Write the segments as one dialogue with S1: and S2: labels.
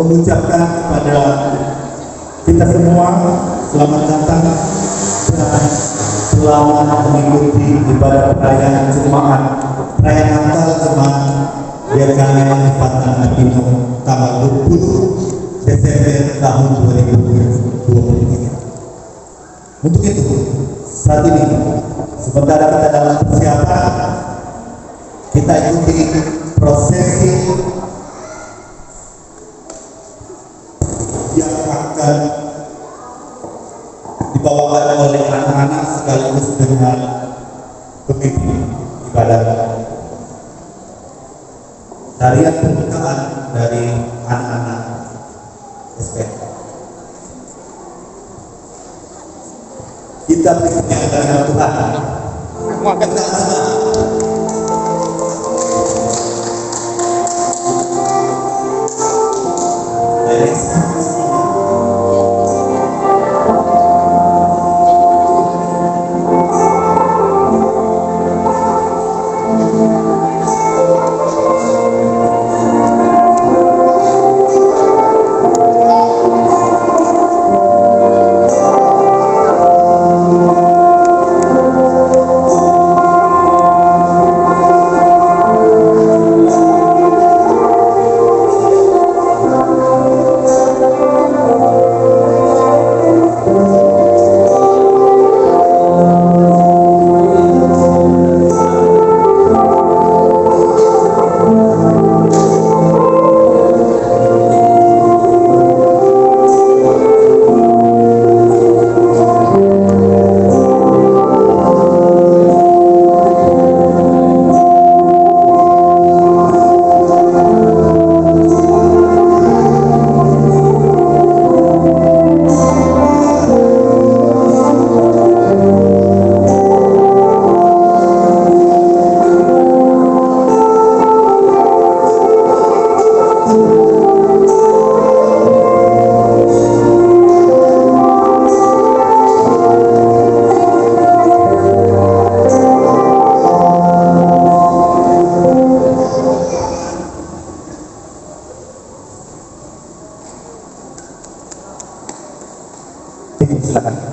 S1: mengucapkan kepada kita semua selamat datang dan selamat mengikuti ibadah perayaan Jumat perayaan Natal Jumat GKN Tempatan Apino tanggal 20 Desember tahun 2023. Untuk itu saat ini sementara kita dalam persiapan, kita ikuti prosesi yang akan dibawakan oleh anak-anak sekaligus dengan pemimpin ibadah. Tarian pembukaan dari anak-anak SPK. Kita berikutnya dengan Tuhan. Kita silakan.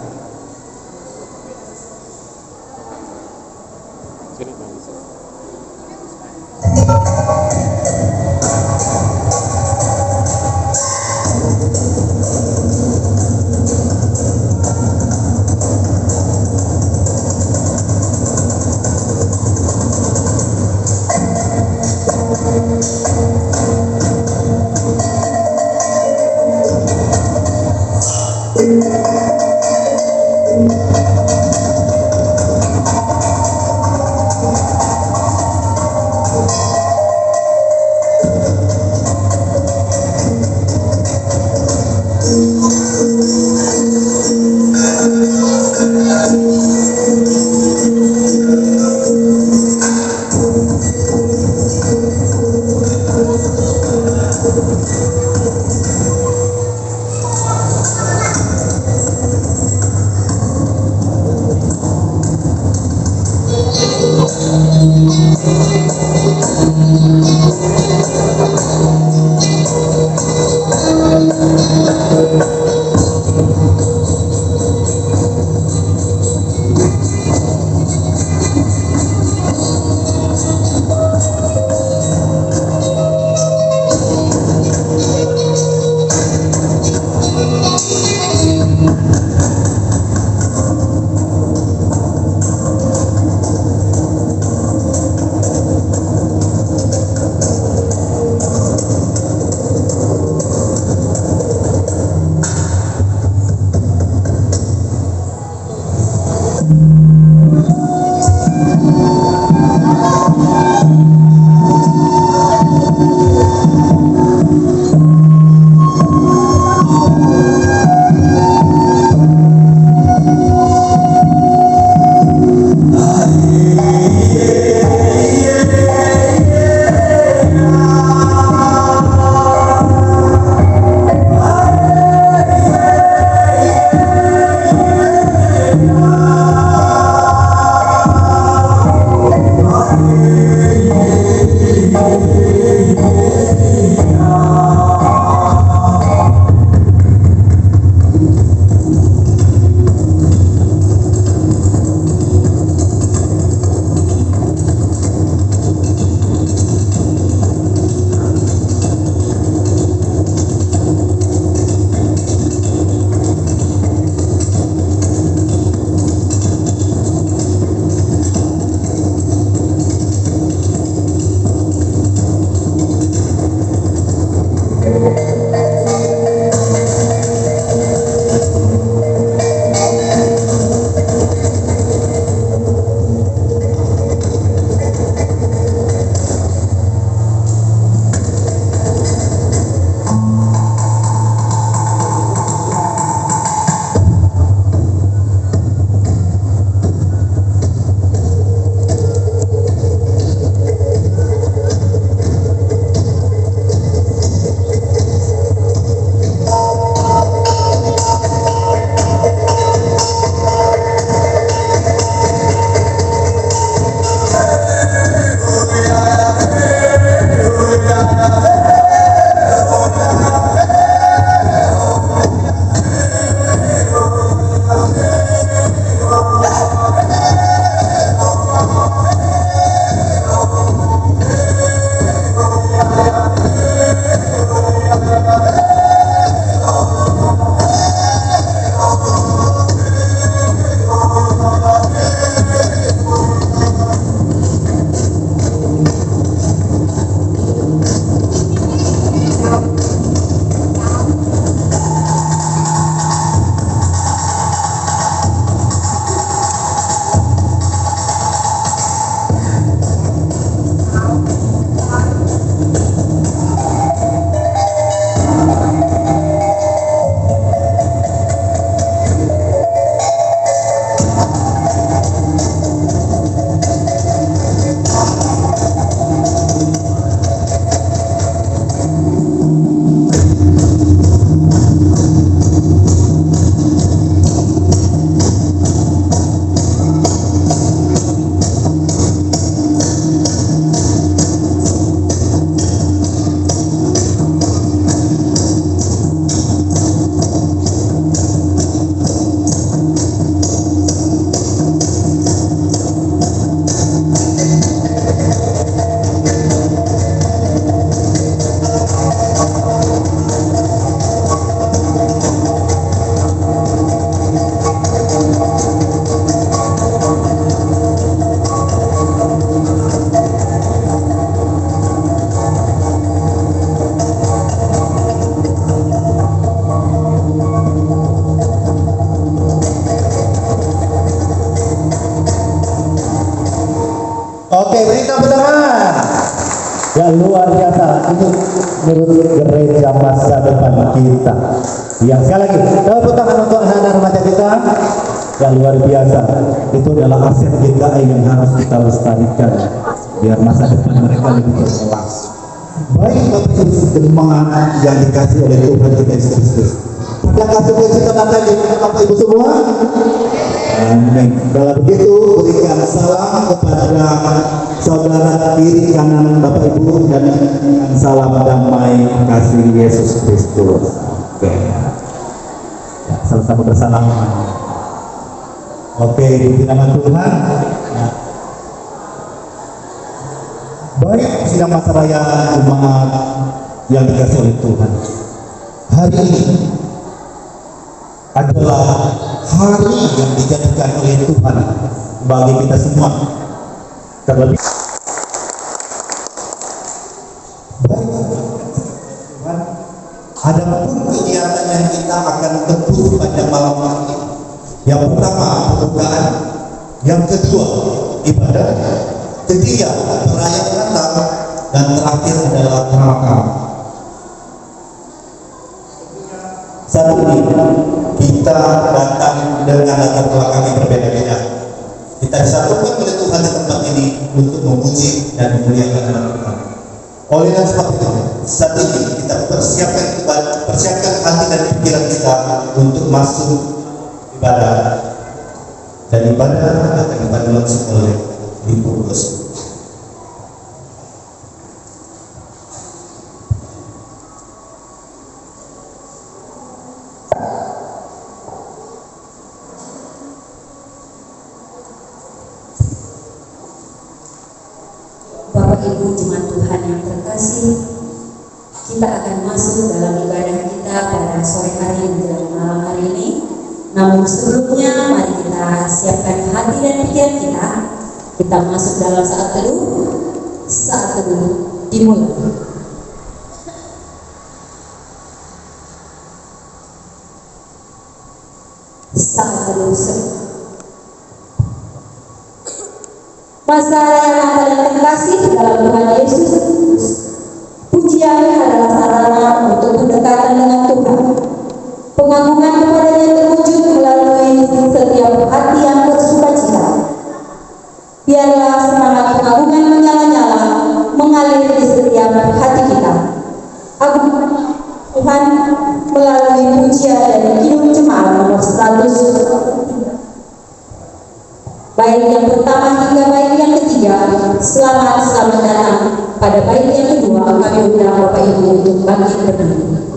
S2: menurut gereja masa depan kita. Yang sekali lagi, tepuk tangan untuk anak-anak remaja kita yang luar biasa. Itu adalah aset GKI yang harus kita lestarikan biar masa depan mereka lebih berkelas.
S1: Baik Bapak Ibu jemaat yang dikasih oleh Tuhan kita Yesus Kristus. Adakah sukacita tadi Bapak Ibu semua? Amin. Kalau begitu berikan salam kepada saudara kiri kanan Bapak Ibu dan salam damai kasih Yesus Kristus. Oke.
S2: Ya, sama-sama bersalaman.
S1: Oke, di nama Tuhan. Nah. Baik sidang masa raya jemaat yang dikasih oleh Tuhan. Hari ini adalah hari yang dijadikan oleh Tuhan bagi kita semua. Terlebih baik Tuhan, ada pun kegiatan yang kita akan tempuh pada malam hari ini. Yang pertama pembukaan, yang kedua ibadah, ketiga perayaan Natal, dan terakhir adalah tawakal. Saat ini kita datang dengan latar belakang yang berbeda-beda. Kita disatukan oleh Tuhan di tempat ini untuk memuji dan memuliakan nama Tuhan. Oleh sebab itu, saat ini kita persiapkan hati dan pikiran kita untuk masuk ibadah. Dan ibadah akan kita langsung oleh dibungkus.
S3: Bapak Ibu jemaat Tuhan yang terkasih, kita akan masuk dalam ibadah kita pada sore hari menjelang malam hari ini. Namun sebelumnya mari kita siapkan hati dan pikiran kita. Kita masuk dalam saat teduh. Saat teduh dimulai. Saat teduh masa yang paling terkasih dalam Tuhan Yesus, pujian adalah sarana untuk pendekatan dengan Tuhan. Pengagungan kepadanya terwujud melalui setiap hati yang bersukacita. Biarlah semangat pengagungan menyala-nyala mengalir di setiap hati kita. Agungkan Tuhan melalui pujian dari Kidung Jemaat nomor 100. Baik yang pertama hingga baik yang ketiga, selamat datang. Pada baik yang kedua, kami undang Bapak Ibu untuk bangkit berdiri.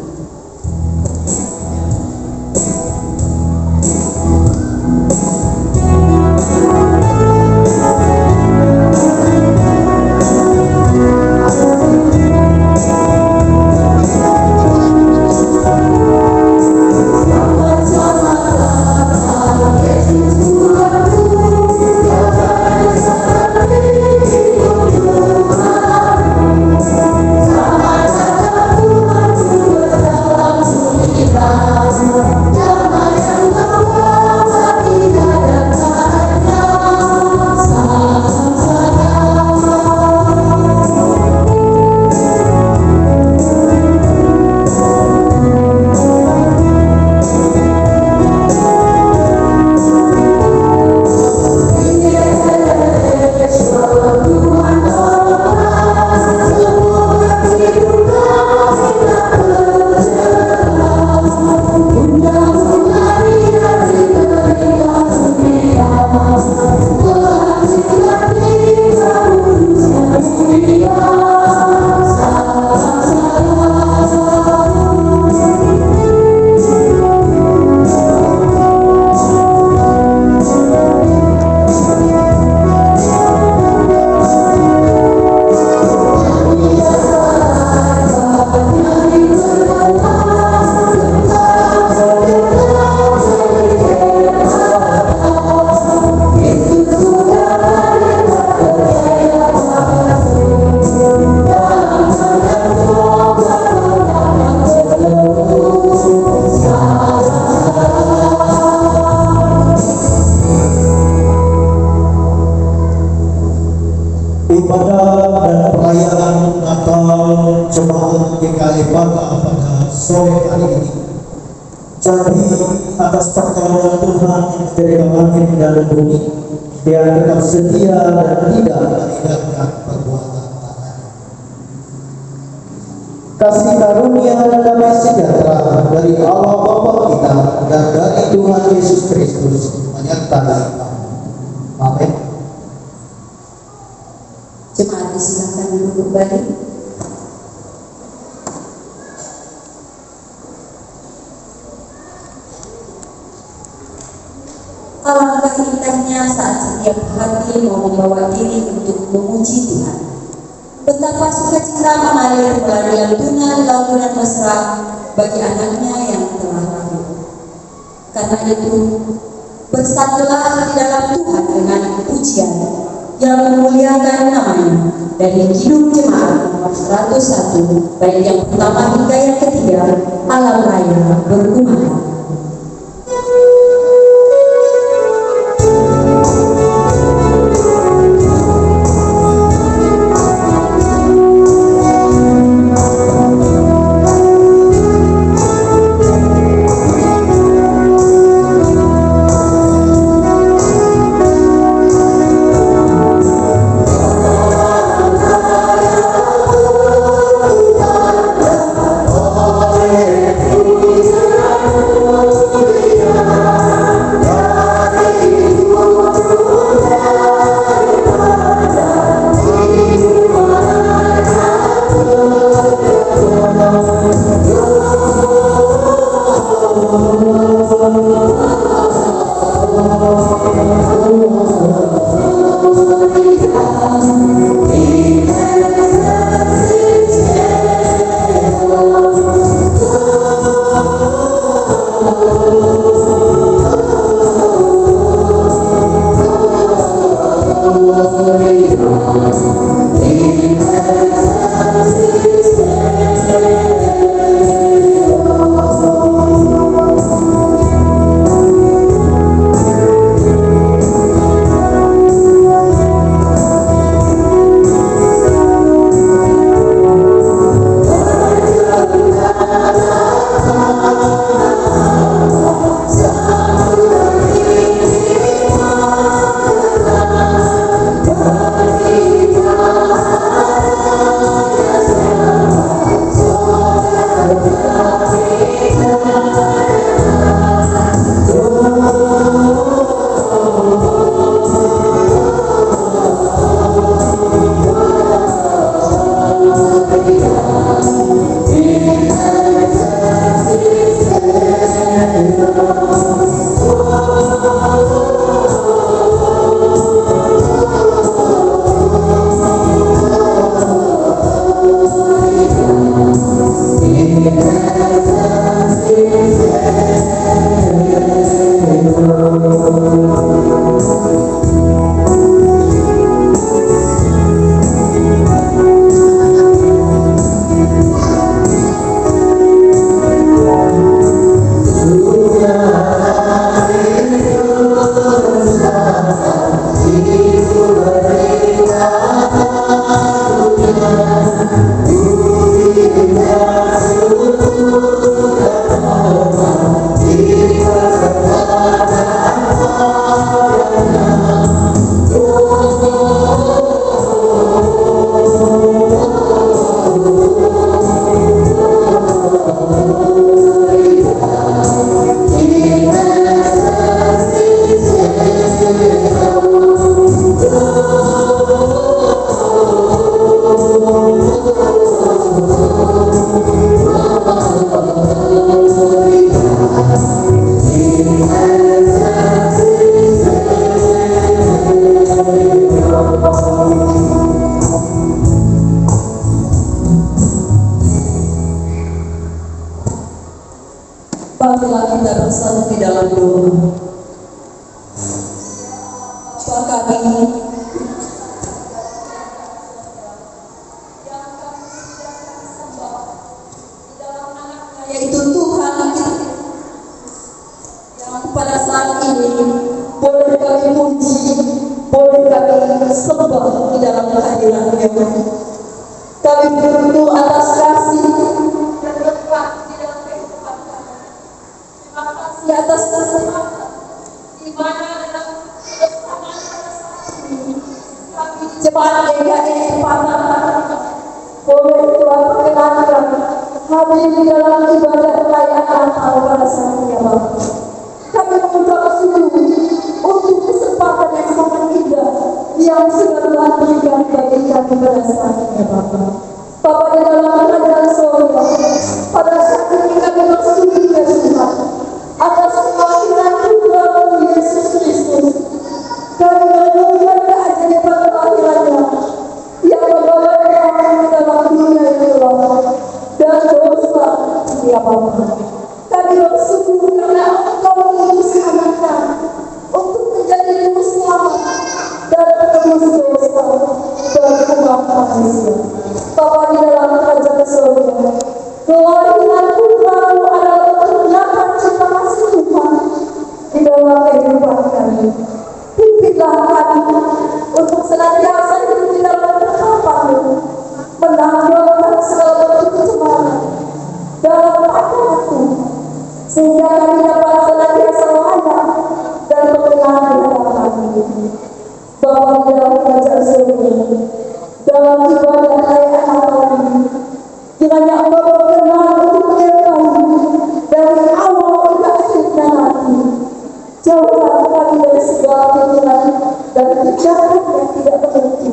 S2: Ibadah dan perayaan Natal jemaat GKI Bangka pada sore hari ini. Jadi atas pertolongan Tuhan yang dari langit dan bumi, Dia tetap setia dan tidak meninggalkan perbuatan tangan. Kasih karunia dan damai sejahtera dari Allah Bapa kita dan dari Tuhan Yesus Kristus menyertai kita. Amin.
S3: Jemaat disilakan duduk balik. Alangkah indahnya saat setiap hati mau membawa diri untuk memuji Tuhan. Betapa sukacita mengalir melalui lantunan lantunan mesra bagi anaknya yang telah lahir. Karena itu, bersatulah di dalam Tuhan dengan pujian yang memuliakan namanya dari Kidung Jemaat nomor 101, baik yang pertama hingga yang ketiga, Alam Raya Berkumandang. Marilah kita bersatu di dalam doa. Bapa kami yang kami sembah di dalam anaknya, yaitu Tuhan kita, yang pada saat ini boleh kami puji, boleh kami sembah di dalam kehadiran-Nya. Kami berdoa atas kasih, di atas di mana jemaat GKI Sepatan boleh Tuhan perkenankan hadir di dalam ibadah perayaan Natal pada saat ini, Bapak. Kami mengucap syukur untuk kesempatan yang sangat indah yang sudah Tuhan berikan bagi kami pada saat ini, Bapak. Bapak di dalam kerajaan surga, pada saat ini kami bersyukur ya Tuhan atas kelahiran Putra-Mu Yesus Kristus. Kami merenungkan keajaiban kelahirannya yang membawa kami dalam dunia ini, Bapak, dan dosa ya Bapak. Kami bersyukur karena Engkau mengutus anaknya untuk menjadi juru selamat dan penebus dosa bagi umat manusia. Bapak di dalam kerajaan surga, kelahiran Putra-Mu adalah pernyata cinta kasih Tuhan di dalam kehidupan kami. Pimpinlah kami untuk senantiasa hidup di dalam ketetapan-Mu, menanggalkan segala bentuk kecemaran dalam pandangan-Mu, sehingga kami dapat senantiasa layak dan berkenan di hadapan-Mu. Bapa di dalam kerajaan surga, dalam ibadah perayaan Natal ini, kiranya Engkau berkenan untuk menyertai dari awal hingga akhirnya nanti. Jauhkan kami dari segala pikiran dan kejahatan yang tidak berhenti,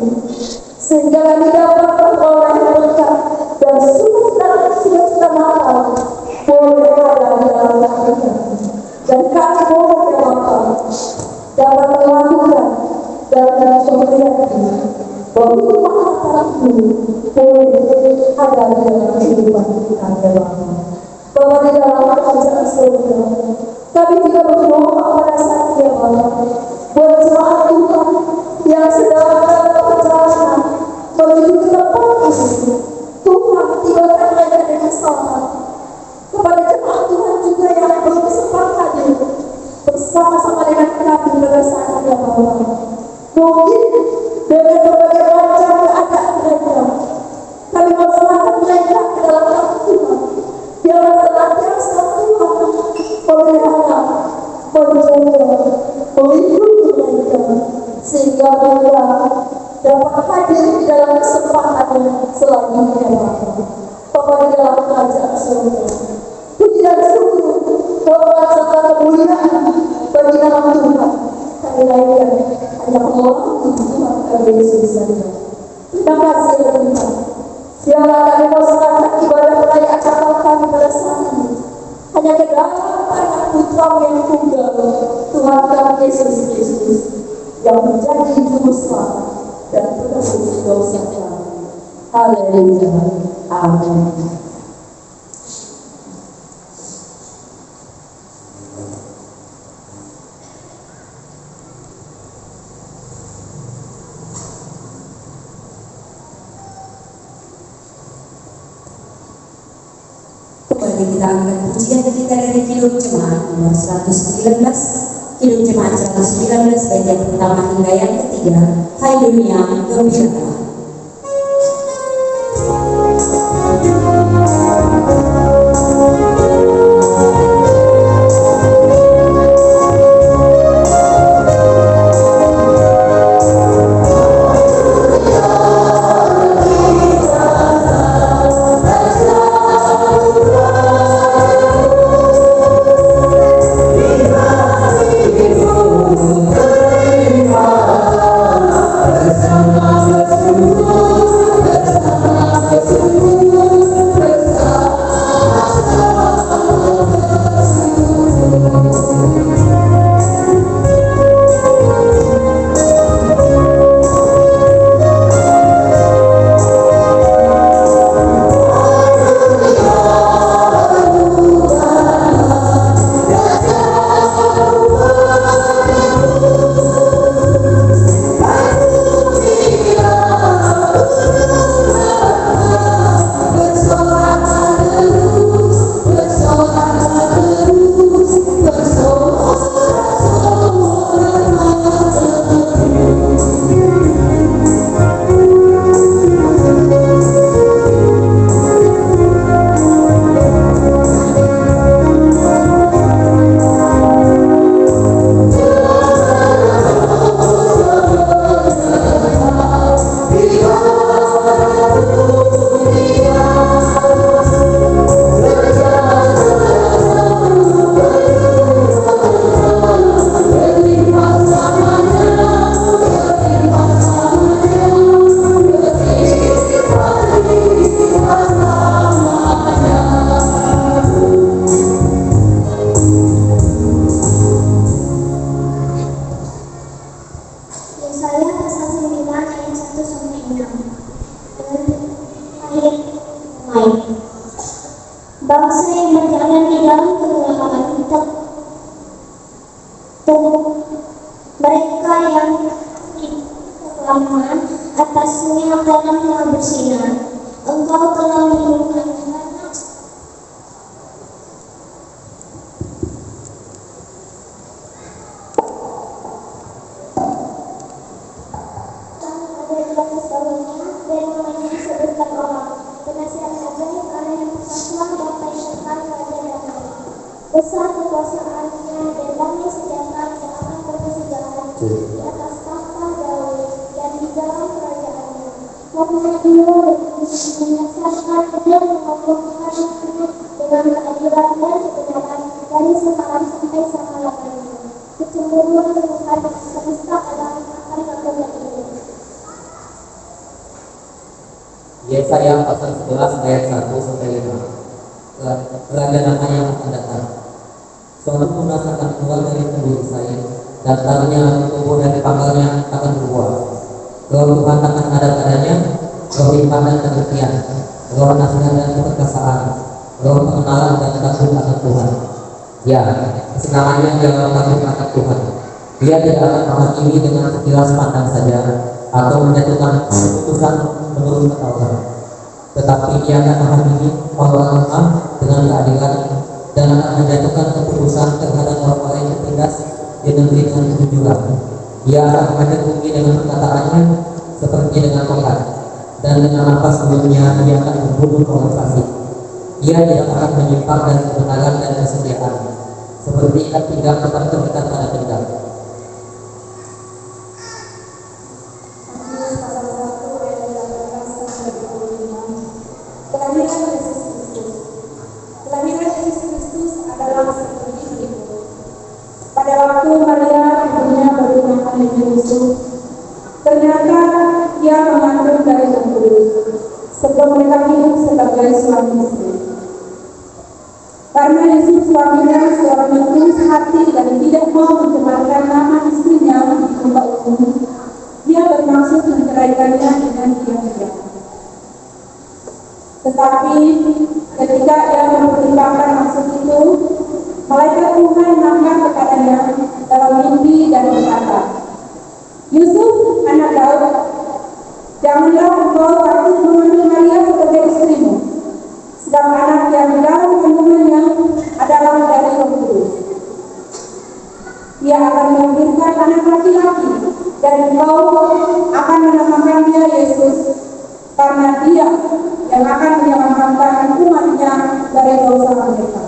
S3: sehingga kami dapat memperoleh berkat dan sukacita Natal boleh ada di dalam hati kami, dan kami boleh dapat melakukan dan mensyukuri bahwa hikmat-Mu boleh ada di dalam kehidupan kita, Bapak. Bahwa di dalam kerajaan surga, kami juga berdoa pada saat ini, Bapak, buat jemaat Tuhan yang sedang dalam perjalanan menuju ke tempat ini. Tuhan tibakan mereka dengan selamat. Kepada jemaat Tuhan juga yang belum sempat hadir bersama-sama dengan kami pada saat ini, Bapak. Mungkin dengan berbagai macam keadaan mereka, kami mempersilahkan mereka ke dalam hati Tuhan. Biarlah senantiasa Tuhan memelihara, menjaga, melindungi mereka, sehingga mereka dapat hadir di dalam kesempatan selanjutnya, Bapak. Bapak di dalam kerajaan surga, puji dan syukur, hormat serta kemuliaan bagi nama Tuhan. Kami naikkan hanya melalui Tuhan kami Yesus saja. Terima kasih ya Tuhan. Biarlah kami melaksanakan ibadah perayaan Natal kami pada saat ini hanya ke dalam tangan Putra-Mu yang tunggal, Tuhan kami Yesus Kristus, yang menjadi juru selamat dan penebus dosa kami. Haleluya. Amin.
S4: Kembali kita angkat pujian kita dari Kidung Jemaat nomor 119, Kidung Jemaat 119 bagian pertama hingga yang ketiga. Hai dunia, gembira.
S5: Bersama Rahman atasnya dalam yang bersinar. Engkau telah menurunkan besar kekuasaannya dan damai sejahtera yang akan berkesudahan di atas tahta Daud dan di dalam kerajaannya. Karena Dia menyaksikan dan mengumpulkan dengan keadilan dan kebenaran dari semalam sampai selama-lamanya. Kecemburuan Tuhan semesta alam akan terjadi.
S6: Yesaya pasal 11 ayat 1 sampai 5. Kerajaan apa yang akan datang? Suatu tunas akan keluar dari tubuh Israel, dan tangannya tumbuh dari pangkalnya akan berbuah. Roh Tuhan akan ada padanya, roh hikmat dan pengertian, roh nasihat dan keperkasaan, roh pengenalan dan takut akan Tuhan. Ya, kesenangannya ialah takut akan Tuhan. Dia tidak akan menghakimi dengan sekilas pandang saja, atau menjatuhkan keputusan menurut ketahuan. Tetapi dia akan menghakimi orang lemah dengan keadilan dan akan menjatuhkan keputusan terhadap orang-orang yang tertindas di negeri dengan kejujuran. Dia akan mengajak bumi dengan perkataannya seperti dengan tongkat, dan dengan nafas mulutnya dia akan membunuh orang fasik. Dia tidak akan menyimpang dari kebenaran dan kesetiaan, seperti ikat pinggang tetap terikat pada pinggang.
S3: Kelahiran Yesus Kristus adalah seperti itu. Pada waktu Maria ibunya bertunangan dengan Yusuf, ternyata dia mengandung dari Roh Kudus sebelum mereka hidup sebagai suami istri. Karena Yusuf suaminya seorang yang tulus hati dan tidak mau mencemarkan nama istrinya di muka umum, dia bermaksud menceraikannya dengan diam-diam. Tetapi ketika ia mempertimbangkan maksud itu, malaikat Tuhan nampak kepadanya dalam mimpi dan berkata, "Yusuf, anak Daud, janganlah engkau takut mengambil Maria sebagai istrimu, sebab anak yang di dalam kandungannya adalah dari Roh Kudus. Ia akan melahirkan anak laki-laki, dan engkau akan menamakan dia Yesus, karena dia yang akan menyelamatkan umatnya dari dosa mereka."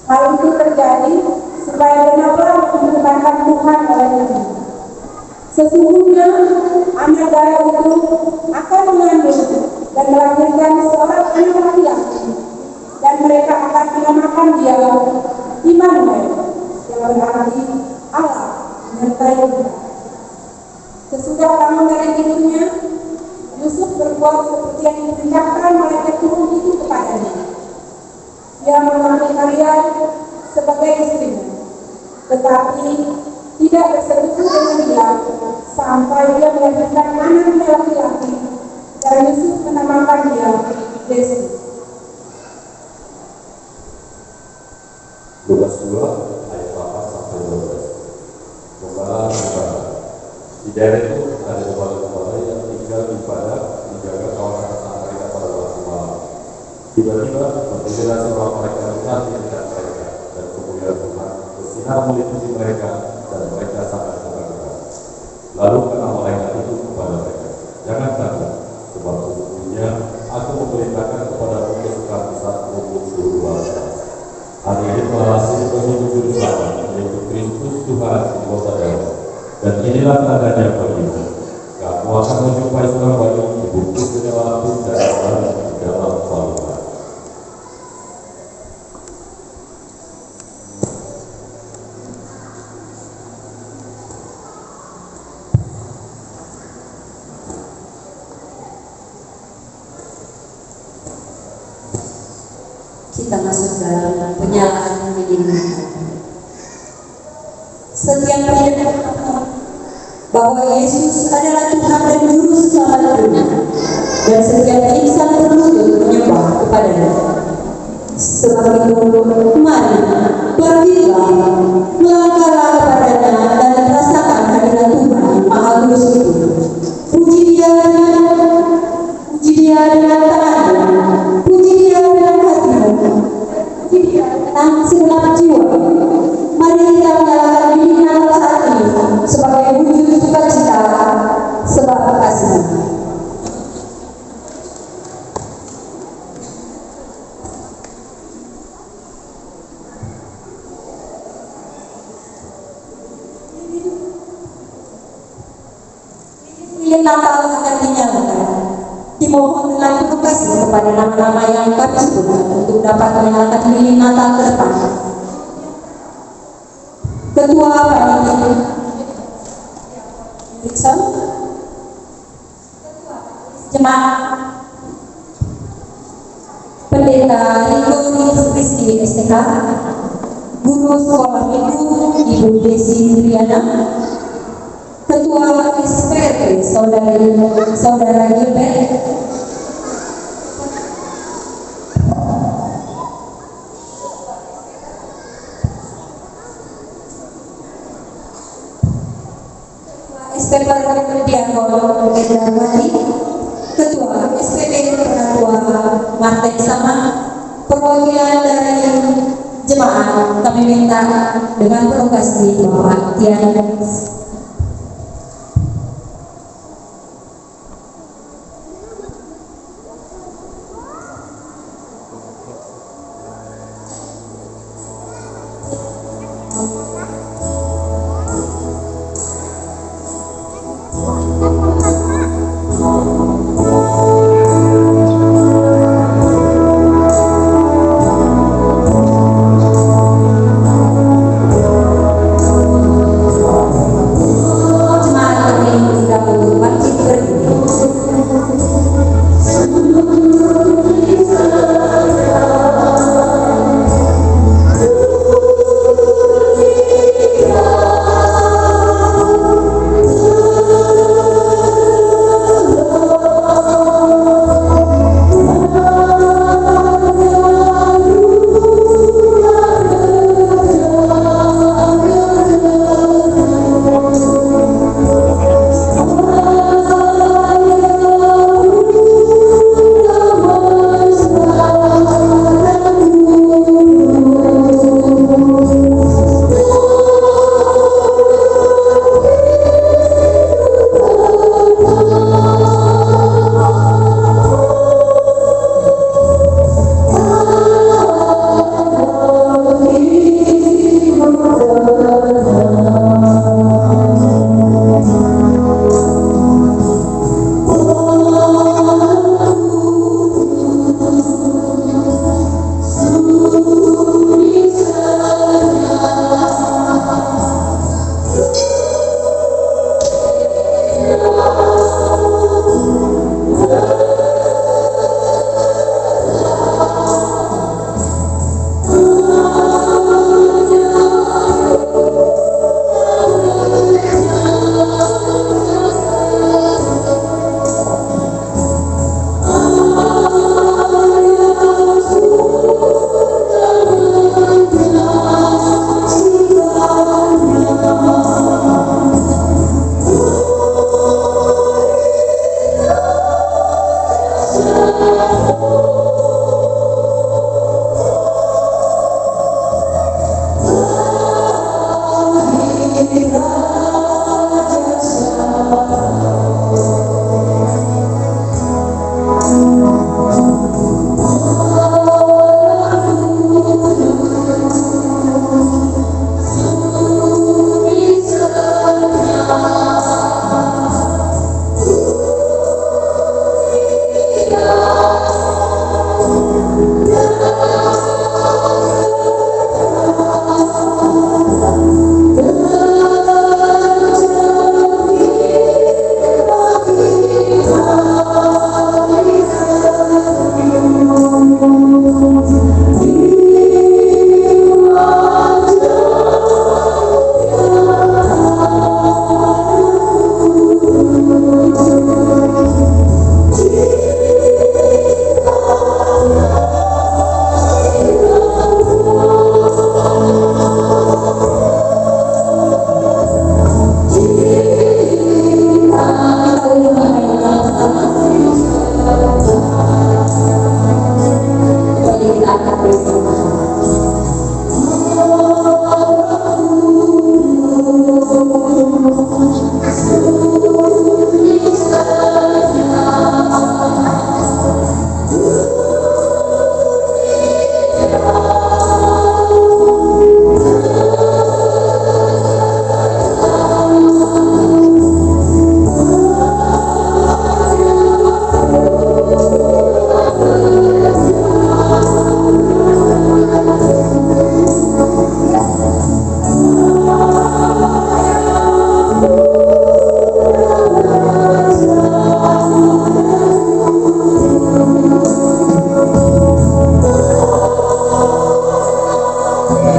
S3: Hal itu terjadi supaya benarlah difirmankan Tuhan oleh Nabi. Sesungguhnya anak Daud itu akan mengandung dan melahirkan seorang anak laki-laki, dan mereka akan menamakan dia Immanuel, yang berarti Allah menyertai kita. Sesudah bangun dari tidurnya, Yusuf berbuat seperti yang diperintahkan malaikat Tuhan itu kepadanya. Dia mengambil Maria sebagai istrinya, tetapi tidak bersetubuh dengan dia sampai dia melahirkan anaknya laki-laki, dan Yusuf menamakan dia Yesus.
S7: Lukas 2 ayat 8 sampai 12. Gembala. Di daerah itu ada gembala-gembala yang tinggal di padang menjaga kawasan ternak mereka pada waktu malam. Tiba-tiba berdirilah seorang mereka besar di dekat mereka, dan kemuliaan Tuhan bersinar meliputi mereka, dan mereka sangat terkejut. Lalu kata malaikat itu kepada mereka, "Jangan takut, sebab sesungguhnya aku memerintahkan kepada kamu satu seluruh bangsa. Hari ini telah hasil bagi juru selamat, yaitu Kristus Tuhan di kota Daud. Dan inilah tandanya bagimu. Kamu akan menjumpai seorang bayi dibungkus dengan lampu dan orang di dalam salibah."
S4: Kita masuk dalam penyalaan menyinggung. Setiap percaya bahwa Yesus adalah Tuhan dan Juru Selamat dunia, dan setiap insan berlutut menyembah kepadanya. Sebab itu, mari, pergilah, melangkahlah kepadanya dan rasakan hadirat Tuhan
S3: segenap jiwa. Mari kita menyalakan lilin Natal saat ini sebagai wujud sukacita sebab kasih. Lilin Natal akan dinyalakan. Dimohon dengan penuh kasih kepada nama-nama yang kami sebutkan untuk dapat menyalakan lilin Natal ke depan. Ketua Panitia Rikson, Jemaat, Pendeta Riko Kristi STK, Guru Sekolah Minggu Ibu Desi Triana, Ketua SPRT Saudara Gilbert, SPP Diakon Edrawati, Ketua SPP Penatua Martek Sama, perwakilan dari jemaat kami minta dengan penuh kasih Bapak Tian
S4: Bapak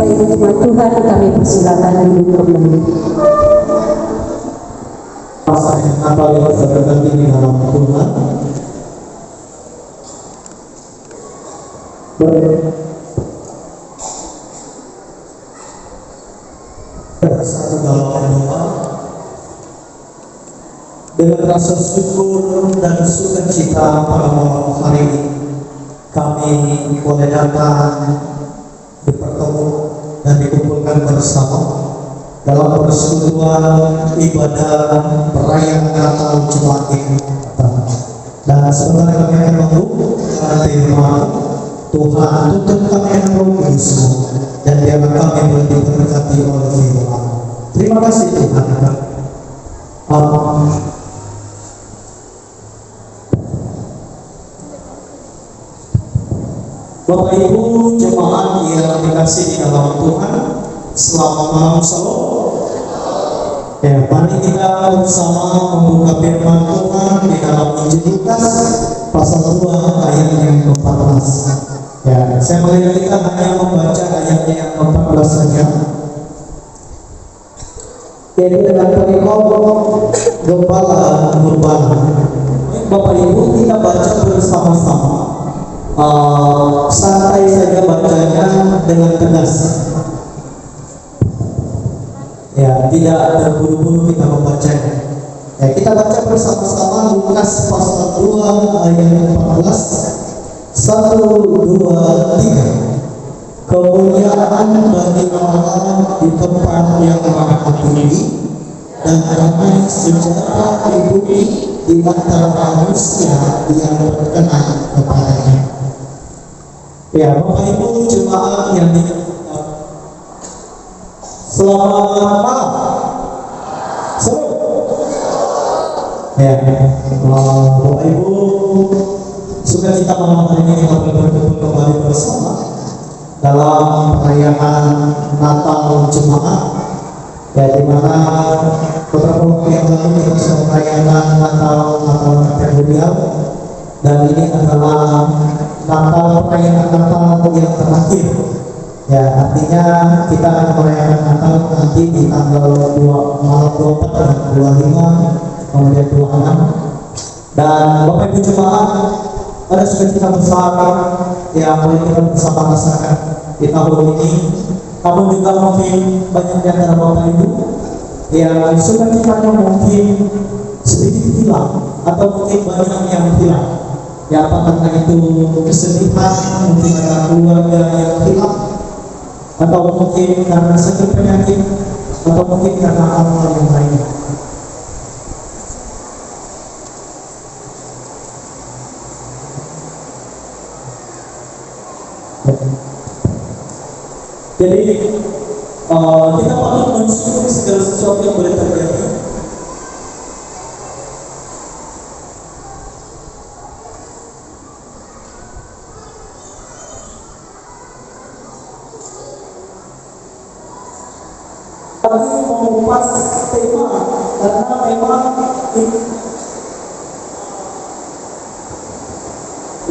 S4: Ibu jemaat Tuhan, kami persilakan duduk kembali.
S2: Pasal yang Natal yang berbagian di dalam Tuhan. Bersatu dalam doa dengan rasa syukur dan sukacita pada malam hari ini kami boleh datang bertemu dan dikumpulkan bersama dalam persekutuan ibadah perayaan Natal Jumat ini. Dan sebentar kami akan membuka tema Tuhan tuntun kami yang Roh Kudus dan biarlah kami boleh diberkati oleh firman. Terima kasih Tuhan. Bapak Ibu jemaat yang dikasih di dalam Tuhan, selamat malam Shalom. Ya, mari kita bersama membuka firman Tuhan di dalam Injil Lukas pasal 2 ayat yang ke-14. Ya, saya melihat kita hanya membaca ayatnya yang ke-14 saja. Yaitu dengan perikop gembala. Bapak Ibu kita baca bersama-sama. Santai saja bacanya dengan tegas. Ya, tidak terburu-buru kita membacanya. Ya, kita baca bersama-sama Lukas pasal 2 ayat 14. 1, 2, 3. Kemuliaan bagi Allah di tempat yang maha tinggi dan damai sejahtera di bumi di antara manusia yang berkenan kepadanya. Ya, Bapak Ibu jemaat yang dimuliakan, selamat malam. Ya, Bapak Ibu, sukacita malam hari ini kita boleh berkumpul kembali bersama dalam perayaan Natal Jemaat. Ya, di mana beberapa waktu yang lalu kita sudah merayakan Natal Kategorial, dan ini adalah Natal perayaan Natal yang terakhir. Ya, artinya kita akan merayakan Natal nanti di tanggal 24 dan 25, kemudian 26. Dan Bapak Ibu jemaat, ada sukacita besar yang boleh kita bersama rasakan di tahun ini. Namun juga mungkin banyak di antara Bapak Ibu yang sukacitanya mungkin sedikit hilang, atau mungkin banyak yang hilang. Ya, apakah itu kesedihan, mungkin ada keluarga yang hilang, atau mungkin karena sakit penyakit, atau mungkin karena hal-hal yang lain. Jadi kita patut mensyukuri segala sesuatu yang boleh terjadi. Kami mengupas tema karena memang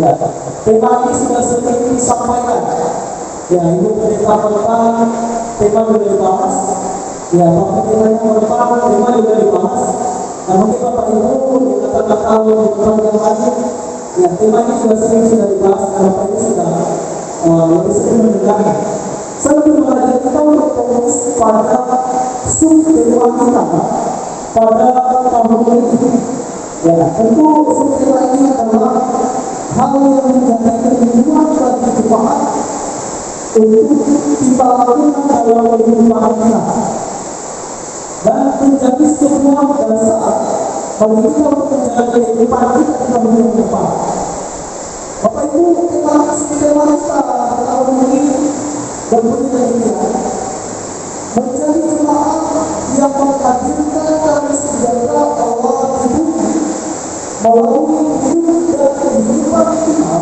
S2: ya, tema ini sudah sering disampaikan. Ya, Ibu Pendeta tentang tema sudah dibahas. Ya, Bapak temanya tentang tema juga dibahas. Nah, mungkin Bapak Ibu dikatakan tahu di tempat yang lain. Ya, tema ini sudah dibahas. Bapak Ibu sudah lebih sering mendengarnya. Saya lebih mengajak kita untuk fokus pada subtema kita pada tahun ini. Ya, tentu subtema ini adalah hal yang menjadi keinginan bagi jemaat untuk kita lakukan dalam kehidupan kita dan menjadi sebuah dasar bagi kita untuk menjaga kehidupan kita di tahun yang depan. Bapak Ibu, tema kita tahun ini berbunyi demikian: menjadi jemaat yang menghadirkan kasih sejahtera Allah di bumi melalui hidup dan kehidupan kita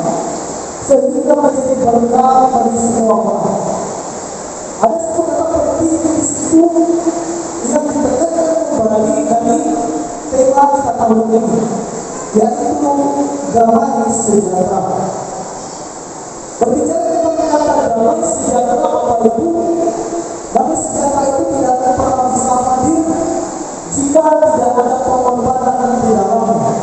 S2: sehingga menjadi berkat bagi semua orang. Ada satu kata penting di situ yang ditekankan kembali dari tema kita tahun ini, yaitu damai sejahtera. Berbicara tentang kata damai sejahtera, Bapak Ibu, damai sejahtera itu tidak akan pernah bisa hadir jika tidak ada pengorbanan di dalamnya.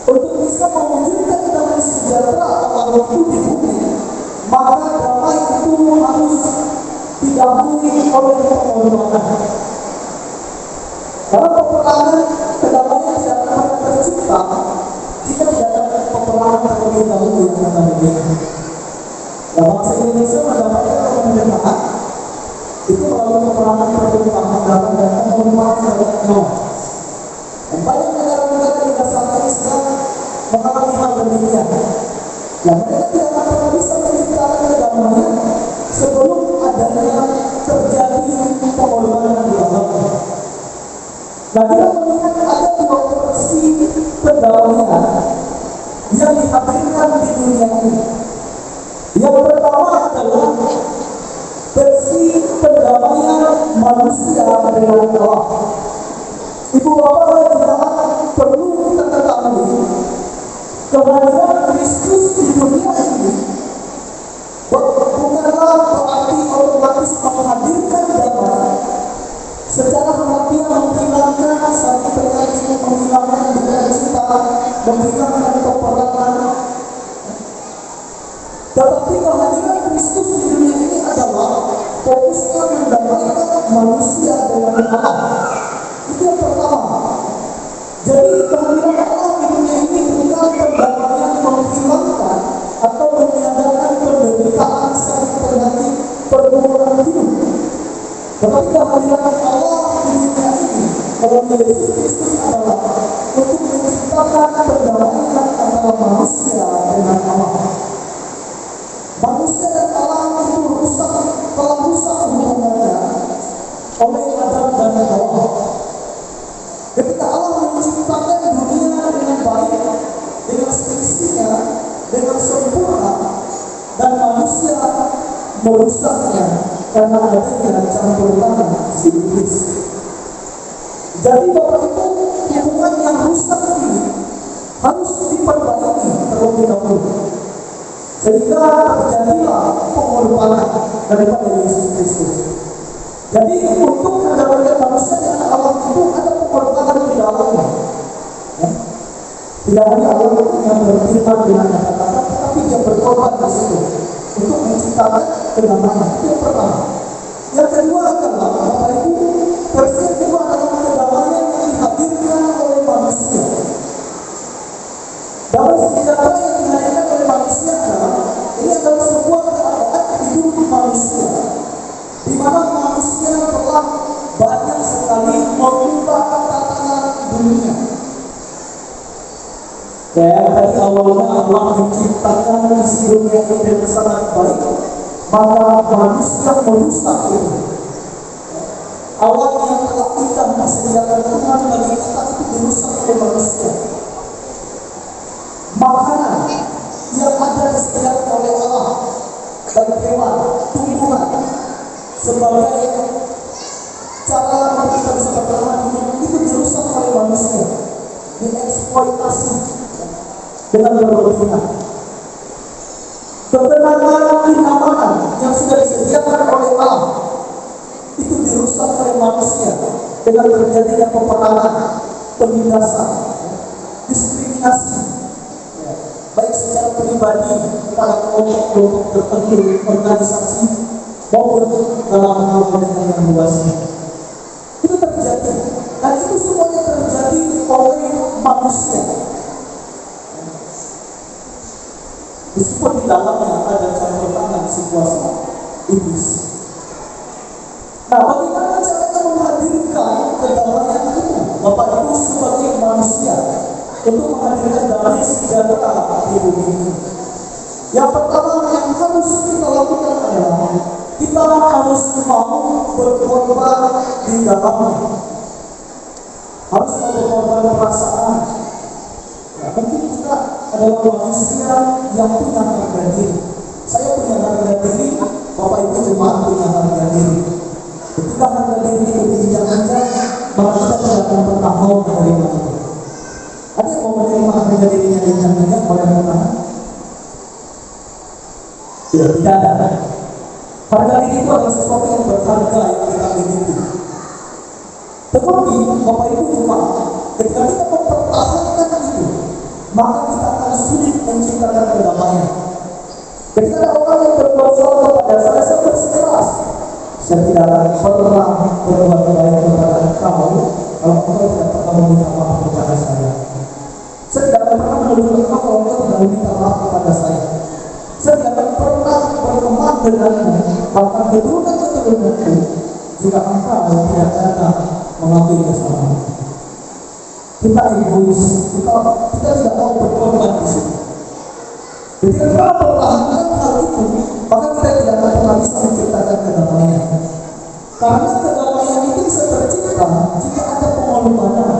S2: Untuk bisa mewujudkan damai sejahtera atau itu di bumi, maka damai itu harus didahului oleh pengorbanan. Dalam peperangan, kedamaian tidak akan tercipta jika tidak ada peperangan terlebih dahulu yang kita miliki. Dan bangsa Indonesia mendapatkan kemerdekaan itu melalui peperangan pertumpahan darah dan pengorbanan banyak nyawa. Dan banyak negara-negara di dasar Islam mengalami hal demikian. Yang mereka tidak akan pernah bisa menciptakan kedamaian sebelum adanya terjadi pengorbanan di dalamnya. Nah, kita melihat ada dua versi pendamaian yang dihadirkan di dunia ini. Yang pertama adalah versi pendamaian manusia dengan Allah. Ibu bapak jemaat, perlu kita ketahui kehadiran Kristus di dunia ini bukanlah berarti otomatis menghadirkan damai secara hati menghilangkan sakit penyakit, menghilangkan duka cita, menghilangkan peperangan. Tetapi kehadiran Kristus di dunia ini adalah fokusnya mendamaikan manusia dengan Allah. Itu yang pertama. Jadi kehadiran Allah di dunia ini bukan pendamaian menghilangkan atau meniadakan penderitaan sakit penyakit pergumulan hidup. Tetapi kehadiran Allah di dunia ini melalui Yesus Kristus adalah untuk menciptakan pendamaian antara manusia dengan Allah. Manusia dan Allah itu telah rusak hubungannya oleh Adam dan Hawa. Ketika Allah menciptakan dunia dengan baik, dengan seisinya, dengan sempurna, dan manusia merusaknya karena adanya campur tangan si iblis. Jadi Bapak Ibu, hubungan yang rusak ini harus diperbaiki terlebih dahulu, sehingga terjadilah pengorbanan daripada Yesus Kristus. Jadi untuk mendapatkan manusia dengan Allah itu ada pengorbanan di dalamnya. Ya. Tidak hanya Allah yang berfirman dengan kata-kata, tetapi dia berkorban di situ untuk menciptakan kedamaian. Itu yang pertama. Yang kedua adalah Bapak Ibu, versi yang kedua adalah kedamaian yang dihadirkan oleh manusia. Damai sejahtera yang dihadirkan oleh manusia adalah ini adalah sebuah keadaan hidup manusia, di mana manusia telah banyak sekali mengubah tatanan dunia. Dan tadi awalnya Allah menciptakan isi dunia ini dengan sangat baik, maka manusia merusak itu. Awal yang telah indah disediakan Tuhan bagi kita itu dirusak oleh manusia. Makanan yang ada disediakan oleh Allah bagi hewan, tumbuhan, sebagai cara kita bisa bertahan hidup itu dirusak oleh manusia, dieksploitasi dengan berlebihan. Ketenangan, kenyamanan yang sudah disediakan oleh Allah itu dirusak oleh manusia dengan terjadinya peperangan, penindasan, diskriminasi, baik secara pribadi kepada kelompok-kelompok tertentu, organisasi, maupun dalam hal yang luasnya. Itu terjadi, dan itu semuanya terjadi oleh manusia. Meskipun di dalamnya ada campur tangan si kuasa iblis. Nah, bagaimana caranya menghadirkan kedamaian itu, Bapak Ibu sebagai manusia, untuk menghadirkan damai sejahtera di bumi ini? Yang pertama yang harus kita lakukan adalah kita harus mau berkorban di dalamnya. harus berkorban perasaan. Ya, mungkin kita adalah manusia yang punya harga diri. Saya punya harga diri, Bapak Ibu jemaat punya harga diri. Ketika harga diri itu diinjak-injak, maka kita tidak akan pernah mau menerima itu. Ada yang mau menerima harga dirinya diinjak-injak oleh orang? Ya, tidak ada. Harga diri itu adalah sesuatu yang berharga yang kita miliki. Tetapi Bapak Ibu jemaat, ketika kita mempertahankan itu, maka kita akan sulit menciptakan kedamaian. Ketika ada orang yang berbuat salah kepada saya bersikeras, saya tidak akan pernah berbuat baik kepada engkau kalau engkau tidak pernah meminta maaf kepada saya. Saya tidak akan pernah menuduh engkau kalau engkau tidak meminta maaf kepada saya. Saya tidak akan pernah berteman denganmu, bahkan keturunan-keturunanku, jika engkau tidak datang mengakui kesalahan. Kita egois, kita tidak mau berkorban di sini. Jadi kita pertahankan hal itu, maka kita tidak akan pernah bisa menciptakan kedamaian. Karena kedamaian itu bisa tercipta jika ada pengorbanan.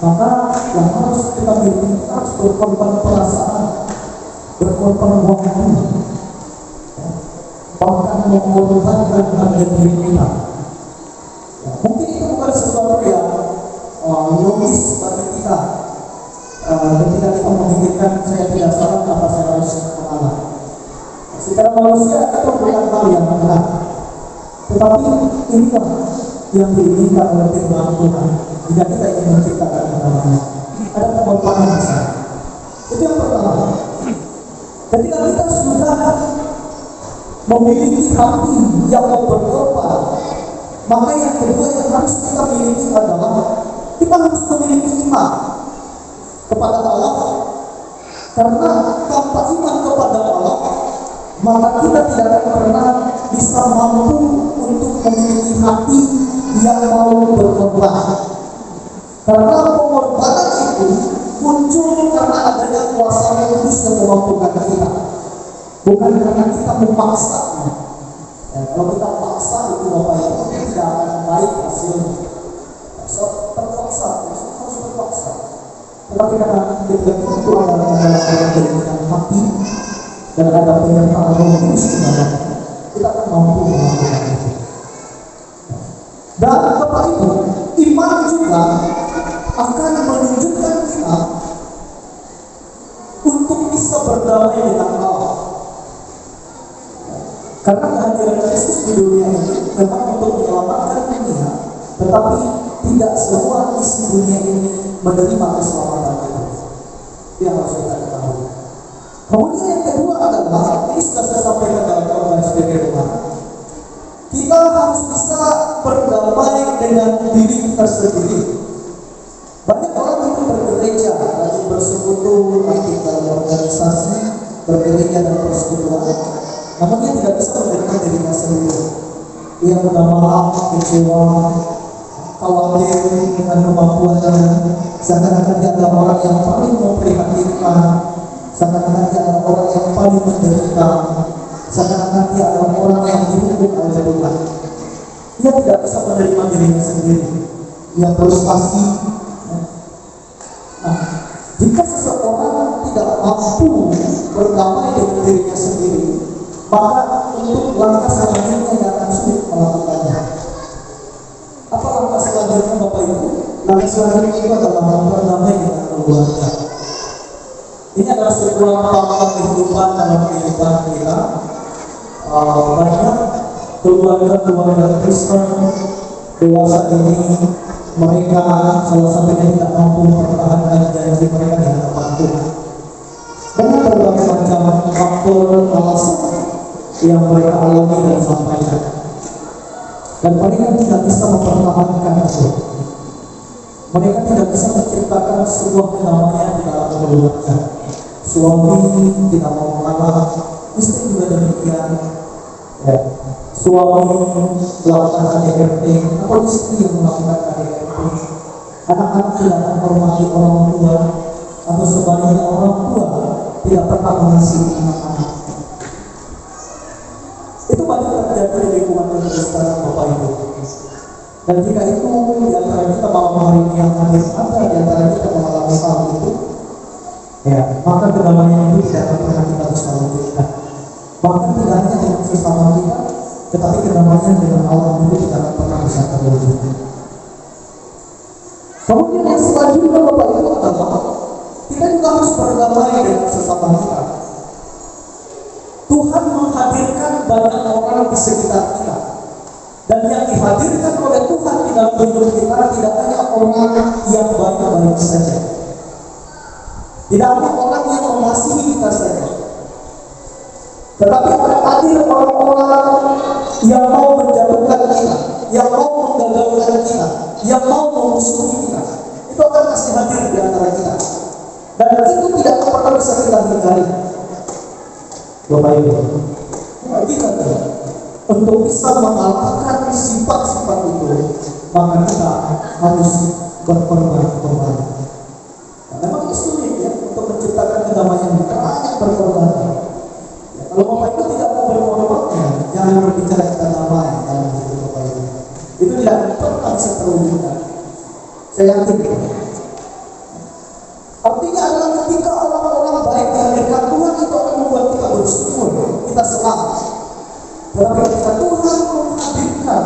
S2: Maka yang harus kita miliki, kita harus berkorban perasaan, berkorban waktu, bahkan mengorbankan harga diri kita. Ya, mungkin itu bukan sesuatu yang logis bagi kita. Ketika kita memikirkan saya tidak salah, kenapa saya harus mengalah? Secara manusia itu bukan hal yang berat. Tetapi inilah yang diinginkan oleh firman Tuhan. Jika kita ingin menciptakan kedamaian, ada pengorbanan besar. Itu yang pertama. Ketika kita sudah memiliki hati yang mau berkorban, maka yang kedua yang harus kita miliki adalah kita harus memiliki iman kepada Allah. Karena tanpa iman kepada Allah, maka kita tidak akan pernah bisa mampu untuk memiliki hati yang mau berkorban. Karena pengorbanan itu muncul karena adanya kuasa Roh Kudus yang memampukan kita, bukan karena kita memaksa. Ya, kalau kita paksa itu Bapak Ibu tidak akan baik hasilnya. Terpaksa, harus terpaksa. Tetapi karena ketika itu adalah orang dengan hati dan ada penyertaan Roh Kudus di dalam, kita akan mampu melakukan itu. Dan Bapak Ibu, iman juga akan menunjukkan kita untuk bisa berdamai dengan Allah. Karena kehadiran Kristus di dunia ini memang untuk menyelamatkan dunia, tetapi tidak semua isi dunia ini menerima keselamatan itu. Yang harus kita ketahui. Kemudian yang kedua adalah, ini sudah saya sampaikan dalam khotbah sebagai rumah. Kita harus bisa berdamai dengan diri kita sendiri. Banyak orang itu bergereja, rajin bersekutu, aktif dalam organisasi, bergereja dan persekutuan, namun dia tidak bisa menerima dirinya sendiri. Dia mudah marah, kecewa, khawatir dengan kemampuannya, seakan-akan dia adalah orang yang paling memprihatinkan, seakan-akan dia adalah orang yang paling menderita, seakan-akan dia adalah orang yang dihukum oleh Tuhan. Dia tidak bisa menerima dirinya sendiri. Dia frustasi. Nah, jika seseorang tidak mampu berdamai dengan dirinya sendiri, maka untuk langkah selanjutnya dia akan sulit melakukannya. Apa langkah selanjutnya Bapak Ibu? Langkah selanjutnya itu adalah berdamai dengan keluarga. Ini adalah sebuah fakta kehidupan dalam kehidupan kita. Banyak keluarga Kristen dewasa ini, mereka salah satunya tidak mampu mempertahankan janji mereka di hadapan Tuhan. Dengan berbagai macam faktor alasan yang mereka alami dan sampaikan, dan mereka tidak bisa mempertahankan itu. Mereka tidak bisa menciptakan sebuah kedamaian di dalam keluarga. Suami tidak mau mengalah, istri juga demikian. Ya. Suami melakukan KDRT atau istri yang melakukan KDRT. Anak-anak tidak menghormati orang tua, atau sebaliknya orang tua tidak pernah mengasihi anak-anak. Itu banyak terjadi di lingkungan kita sekarang Bapak Ibu. Dan jika itu di antara kita malam hari ini yang hadir ada di antara kita mengalami hal itu, ya, maka kedamaian itu tidak akan pernah kita bisa wujudkan. Bahkan tidak hanya dengan sesama kita, tetapi kedamaian dengan Allah itu tidak akan pernah bisa terwujudkan. Kemudian yang selanjutnya Bapak Ibu adalah kita juga harus berdamai dengan sesama kita. Tuhan menghadirkan banyak orang di sekitar kita, dan yang dihadirkan oleh Tuhan di dalam hidup kita tidak hanya orang yang baik-baik saja, tidak hanya orang yang mengasihi kita saja, tetapi ada hadir orang-orang yang mau menjatuhkan kita, yang mau menggagalkan kita, yang mau memusuhi kita. Itu akan pasti hadir di antara kita, dan itu tidak pernah bisa kita hindari. Bapak Ibu, kita untuk bisa mengalahkan sifat-sifat itu, maka kita harus berkorban. Nah, memang ini sulit ya untuk menciptakan kedamaian kita, banyak berkorban. Ya, kalau Bapak Ibu tidak mau berkorban, ya, jangan berbicara tentang damai dalam hidup Bapak Ibu. Itu tidak pernah bisa terwujudkan. Saya yakin. Artinya adalah ketika orang-orang baik dihadirkan Tuhan, itu akan membuat kita bersyukur, kita senang. Tetapi ketika Tuhan menghadirkan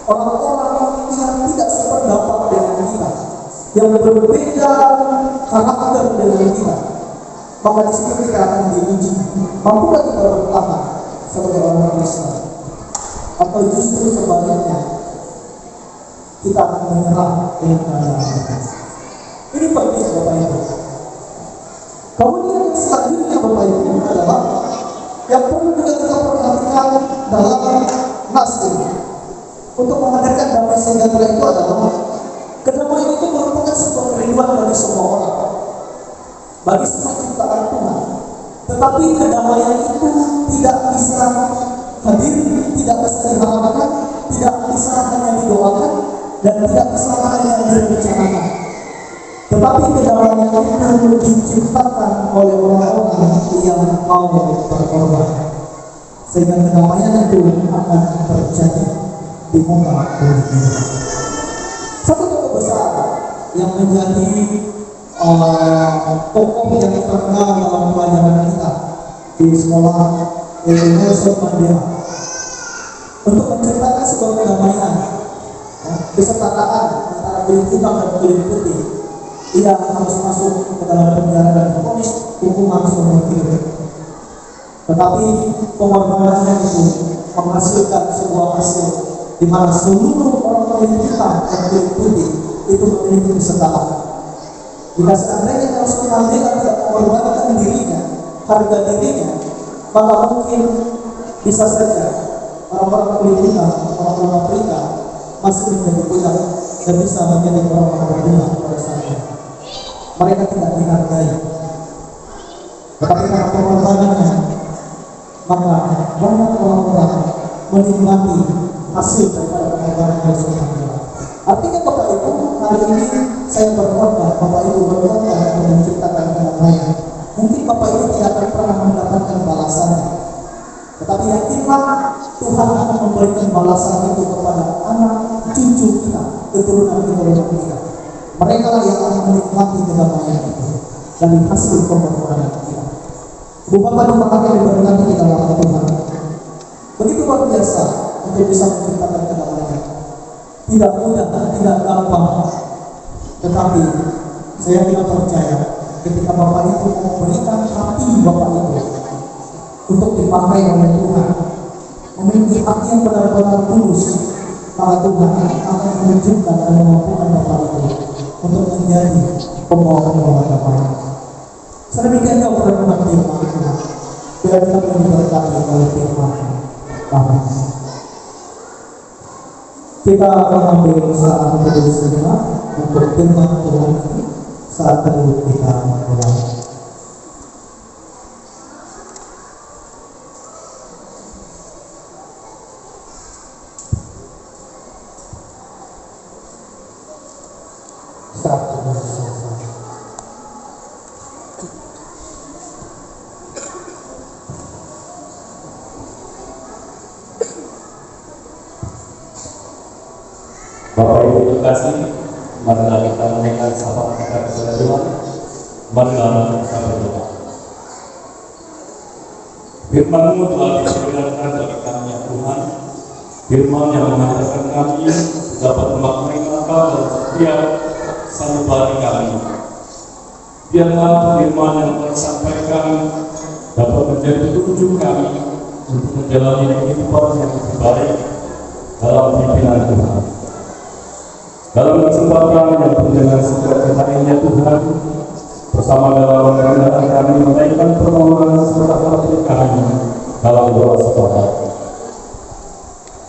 S2: orang-orang yang tidak sependapat dengan kita, yang berbeda karakter dengan kita, maka di situ kita akan diuji. Mampukah kita bertahan sebagai orang Kristen? Atau justru sebaliknya, kita akan menyerah dengan keadaan. Ini penting Bapak Ibu. Kemudian selanjutnya Bapak Ibu adalah yang perlu juga kita perhatikan dalam nas ini untuk menghadirkan damai sejahtera itu adalah kedamaian itu merupakan sebuah kerinduan bagi semua orang, bagi semua ciptaan Tuhan. Tetapi kedamaian itu tidak bisa hadir, tidak bisa diharapkan, tidak bisa hanya didoakan, dan tidak bisa hanya direncanakan. Tetapi kedamaian itu diciptakan oleh orang-orang yang mau berkorban, sehingga kedamaian itu akan terjadi di muka bumi ini. Satu tokoh besar yang menjadi tokoh yang terkenal dalam pelajaran kita di sekolah, yaitu Nelson Mandela, untuk menciptakan sebuah kedamaian, kesetaraan antara kulit hitam dan kulit putih. Ia harus masuk ke dalam penjara dan divonis hukuman seumur hidup. Tetapi pengorbanannya itu menghasilkan sebuah hasil di mana seluruh orang kulit hitam dan kulit putih itu memiliki kesetaraan. Jika seandainya Nelson Mandela tidak mengorbankan dirinya, harga dirinya, maka mungkin bisa saja orang-orang kulit hitam, orang-orang Afrika masih menjadi budak dan bisa menjadi orang-orang berbeda pada saat ini. Mereka tidak dihargai, tetapi karena pengorbanannya, maka banyak orang-orang menikmati hasil daripada pengorbanan Nelson Mandela. Artinya Bapak Ibu, hari ini saya berkorban, Bapak Ibu berkorban untuk menciptakan kedamaian. Mungkin Bapak Ibu tidak akan pernah mendapatkan balasannya, tetapi yakinlah Tuhan akan memberikan balasan itu kepada anak cucu kita, keturunan kita. Mereka lah yang akan menikmati kedamaian itu dari hasil pengorbanan kita. Ibu Bapak dan Bapak yang diberkati di dalam Tuhan, begitu luar biasa untuk bisa menciptakan kedamaian. Tidak mudah, tidak gampang, tetapi saya tidak percaya ketika Bapak itu memberikan hati Bapak itu untuk dipakai oleh Tuhan, memiliki hati yang benar-benar tulus, maka Tuhan akan menunjukkan dan memampukan Bapak itu untuk menjadi pembawa damai. Sedemikian kau berkenan firman Tuhan. Biar kita diberkati oleh firman Tuhan. Kita mengambil saat teduh sejenak untuk firman Tuhan ini. Saat teduh kita mulai.
S7: yang terkasih, marilah kita menaikkan syafaat kita kepada Tuhan. Marilah kita berdoa. Firman-Mu telah diperdengarkan bagi kami ya Tuhan. Firman yang mengajarkan kami dapat memaknai Engkau dalam setiap sanubari kami. Biarlah firman yang telah disampaikan dapat menjadi petunjuk kami untuk menjalani kehidupan yang lebih baik dalam pimpinan Tuhan. Dalam kesempatan yang penuh dengan sukacita ini ya Tuhan, bersama dalam kerendahan kami menaikkan permohonan serta hati kami dalam doa sepakat.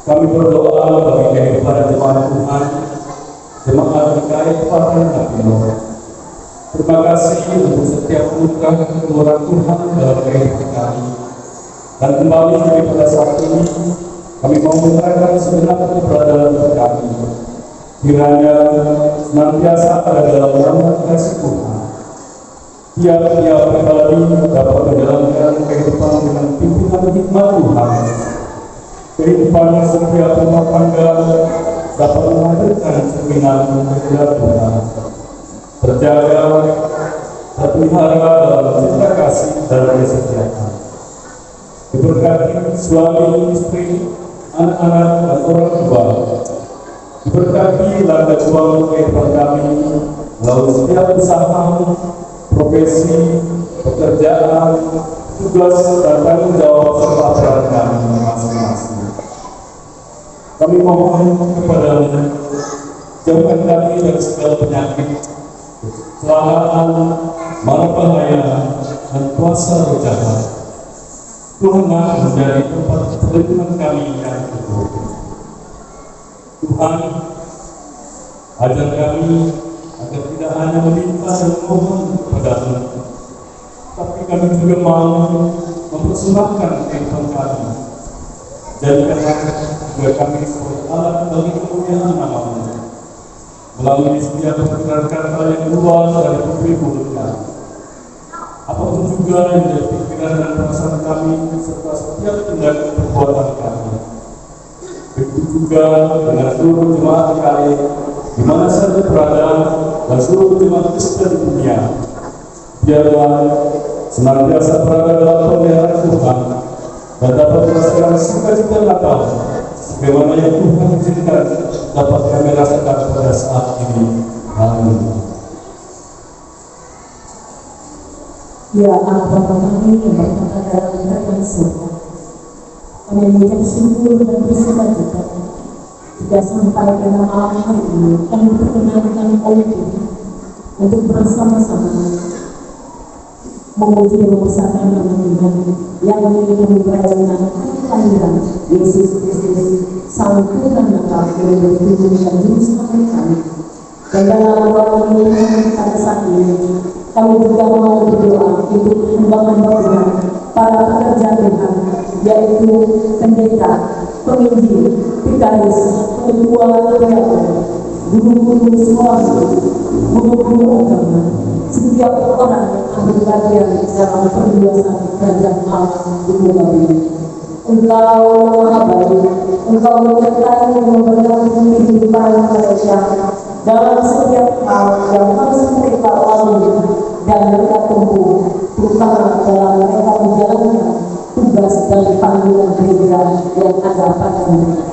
S7: Kami berdoa bagi kehidupan jemaat Tuhan, jemaat GKI Kabupaten Tapino. Terima kasih untuk setiap luka keluaran Tuhan dalam kehidupan kami. Dan kembali pada saat ini, kami mau menyerahkan segenap keberadaan kami. Kiranya senantiasa ada dalam nama kasih Tuhan. Tiap-tiap pribadi dapat menjalankan kehidupan dengan pimpinan hikmat Tuhan. Kehidupan setiap rumah tangga dapat menghadirkan cerminan kehendak Tuhan. Terjaga, terpelihara dalam cinta kasih dan kesetiaan. Diberkati suami, istri, anak-anak, dan orang tua. Diberkati ladang uang kehidupan kami melalui setiap usaha, profesi, pekerjaan, tugas, dan tanggung jawab serta peran kami masing-masing. Kami mohon kepada-Mu, jauhkan kami dari segala penyakit, kecelakaan, mara bahaya, dan kuasa roh jahat. Tuhanlah menjadi tempat perlindungan kami yang teguh. Tuhan, ajar kami agar tidak hanya meminta dan memohon kepada-Mu, tapi kami juga mau mempersembahkan kehidupan kami. Jadikanlah juga kami sebagai alat bagi kemuliaan nama-Mu. Melalui setiap perkataan kata yang keluar dari bibir mulutnya, apapun juga yang menjadi pikiran dan perasaan kami serta setiap tindakan perbuatan kami. Begitu juga dengan seluruh jemaat GKI di mana saja berada dan seluruh jemaat Kristen di dunia. Biarlah senantiasa berada dalam pemeliharaan Tuhan dan dapat merasakan sukacita Natal sebagaimana yang Tuhan izinkan dapat kami rasakan pada saat ini. Amin.
S4: Ya Allah Bapa kami yang berkata dalam kerajaan surga, kami mengucap syukur dan bersukacita jika sampai pada malam hari ini kami diperkenankan oleh Tuhan untuk bersama-sama memuji dan membesarkan nama Tuhan yang mengerjakan kelahiran Yesus Kristus Sang Tuhan Natal yang bertujuan dan juru selamat kami. Dan dalam doa ini pada saat ini kami juga mau berdoa untuk hamba-hamba Tuhan, para pekerja Tuhan, yaitu pendeta, penginjil, vikaris, ketua PKK, guru-guru sekolah, guru-guru agama, setiap orang yang berbagian dalam perluasan kerajaan Allah di muka bumi. Engkau Maha Baik, Engkau menyertai dan memberkati kehidupan mereka dalam setiap hal yang harus mereka lalui dan mereka tempuh, terutama dalam mereka menjalankan tugas dan panggilan gereja yang ada pada mereka.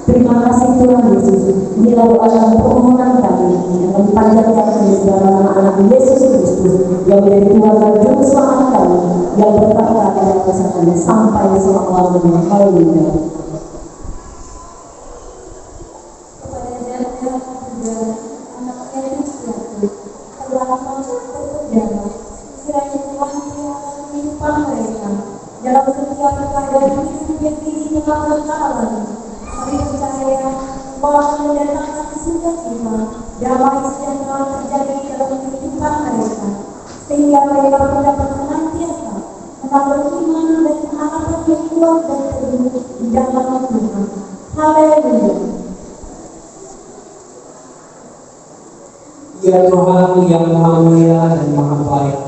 S4: Terima kasih Tuhan Yesus. Inilah doa dan permohonan kami yang dipanjatkan di dalam nama anak Yesus Kristus yang menjadi Tuhan dan Juru Selamat kami yang berkata dan kesaksian sampai selama-lamanya. Haleluya.
S5: Dalam setiap keadaan hidup yang tinggi tengah berjalan, kami percaya bahwa mendatangkan sukacita, damai sejahtera terjadi dalam kehidupan mereka, sehingga mereka dapat senantiasa tetap beriman dan harapan yang kuat dan teguh di dalam Tuhan. Haleluya.
S6: Ya Tuhan yang Maha Mulia dan Maha Baik,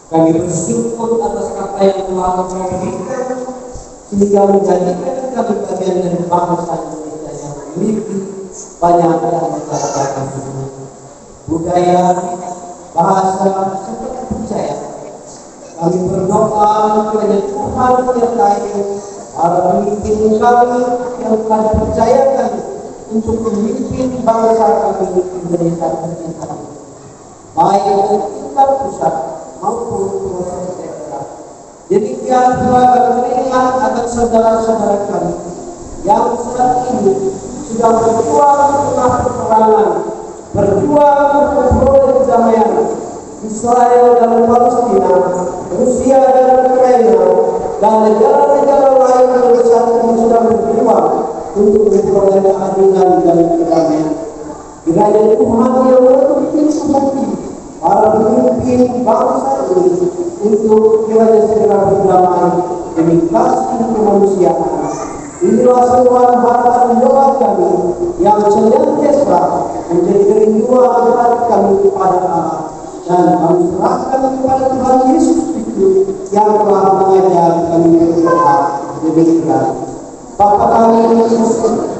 S6: kami bersyukur atas kata yang telah Engkau berikan sehingga menjadikan kami bagian dari bangsa Indonesia yang memiliki
S8: banyak yang mengatakan budaya, bahasa, serta percaya. Kami berdoa kiranya Tuhan menyertai para pemimpin kami yang telah dipercayakan untuk memimpin bangsa kami Indonesia tercinta, baik dari tingkat pusat maupun pelosok daerah. Demikian pula kami mengingat akan saudara-saudara kami yang saat ini sudah berjuang di tengah peperangan, berjuang untuk memperoleh kedamaian Israel dan Palestina, Rusia dan Ukraina, dan negara-negara lain yang saat ini sudah berjuang untuk memperoleh keadilan dan kedamaian. Kiranya Tuhan yang lebih seperti para pemimpin bangsa ini untuk kiranya segera berdamai demi kasih kemanusiaan. Inilah semua harapan doa kami yang senantiasa menjadi kerinduan hati kami kepada Allah, dan kami serahkan kepada Tuhan Yesus Kristus yang telah mengajar kami berdoa demikian. Bapa kami yang di surga,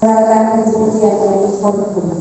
S4: Silakan kesucian dari Fortuna.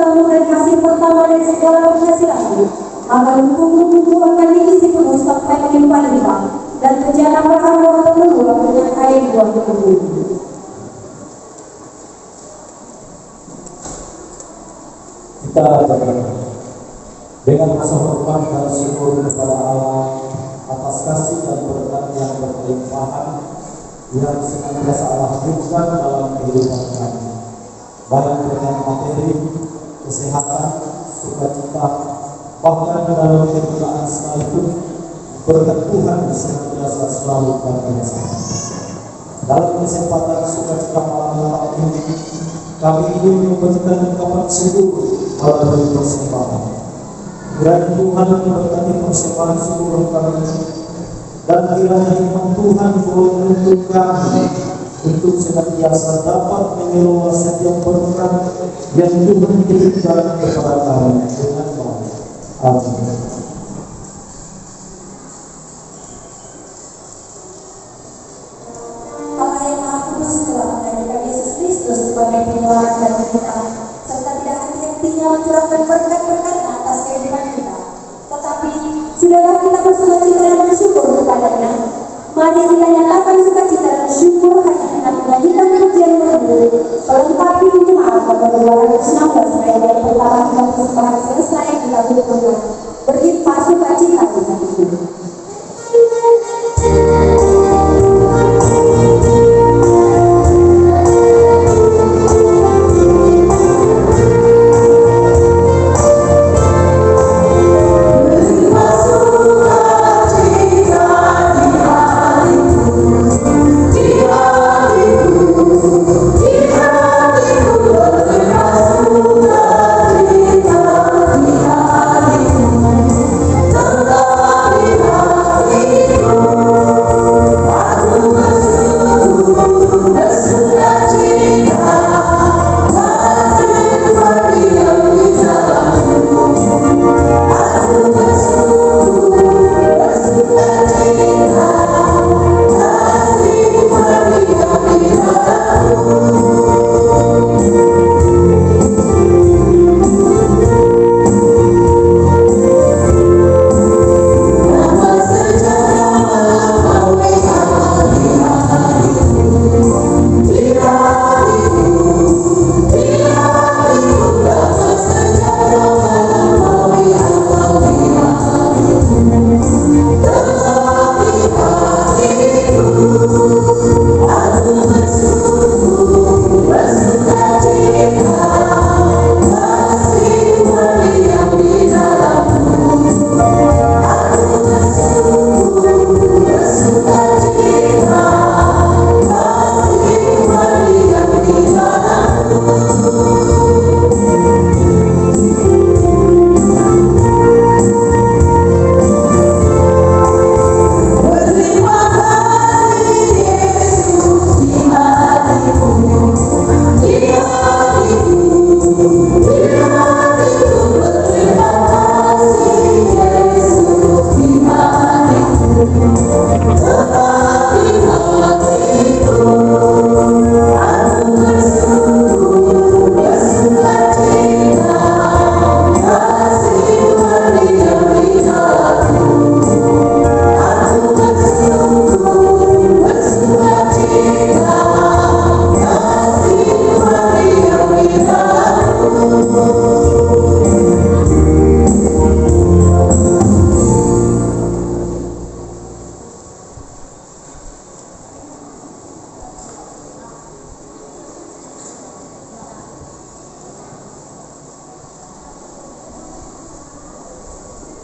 S4: kamu dari hasil pertama dari segala penghasilanmu, maka lumbung-lumbungmu akan diisi penuh sampai melimpah-limpah, dan bejana bahanmu akan meluap dengan air buah kebunmu.
S2: Kita berdoa dengan rasa hormat dan syukur kepada Allah atas kasih dan berkat yang berlimpahan yang senantiasa Allah berikan dalam kehidupan kami, baik dengan materi, kesehatan, sukacita, bahkan dalam kedukaan sekalipun. Berkat Tuhan senantiasa selalu kami rasakan. Dalam kesempatan sukacita malam ini, kami ingin memberikan ungkapan syukur melalui persembahan. Kiranya Tuhan memberkati persembahan syukur kami, dan kiranya hikmat Tuhan boleh menuntun kami untuk senantiasa dapat mengelola setiap berkat yang Tuhan berikan kepada kami dengan baik. Amin.
S4: Allah yang Maha Kudus telah menjadikan Yesus Kristus sebagai penyelamat bagi kita, serta tidak henti-hentinya mencurahkan berkat-berkat atas kehidupan kita. Tetapi sudahlah kita bersukacita dan bersyukur kepadanya. Mari kita nyatakan sukacita dan syukur hanya dengan menyanyikan pujian murni, pelengkapi jemaat nomor 216 ayat yang pertama hingga persembahan selesai kita butuhkan. Berlimpah sukacita dengan itu.